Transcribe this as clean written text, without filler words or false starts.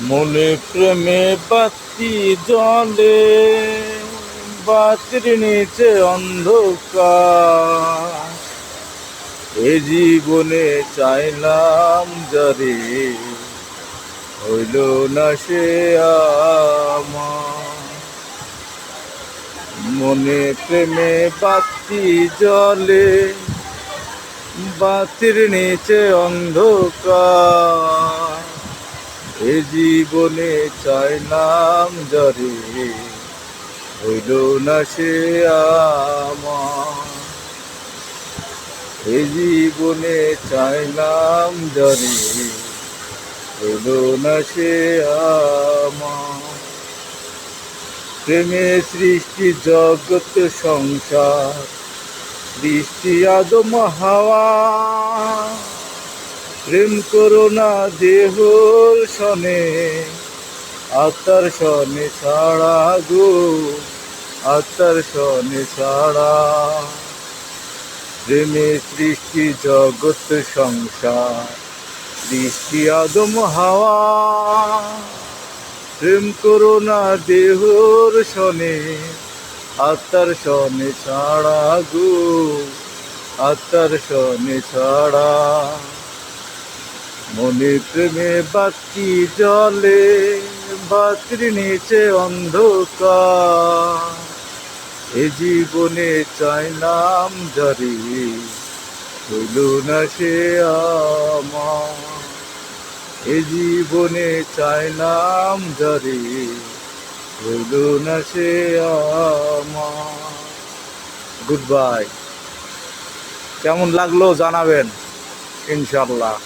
মনে প্রেমে বাতি জলে, বাতির নিচে অন্ধকার। এ জীবনে চাইলাম যারে, হইল না সে আমার। মনে প্রেমে বাতি জলে, বাতির নিচে অন্ধকার। এ জীবনে চাইলাম যারে, হইল না সে আমার। এ জীবনে চাইলাম যারে, হইল না সে আমার। প্রেমে সৃষ্টি জগৎ সংসার, সৃষ্টি আদম হাওয়া। প্রেম করো না দেহর সনে, আত্মার সনে ছাড়া গো, আত্মার সনে ছাড়া। প্রেমে সৃষ্টি জগৎ সংসার, সৃষ্টি আদম হাওয়া। প্রেম করো না দেহর সনে, আত্মার সনে ছাড়া গো, আত্মার সনে ছাড়া। মনে প্রেমে বাতি জলে, বাতির নিচে অন্ধকার। এ জীবনে চাইলাম যারে, হইল না সে আমার। এ জীবনে চাইলাম যারে, হইল না সে আমার। Good bye. কেমন লাগলো জানাবেন ইনশাল্লাহ।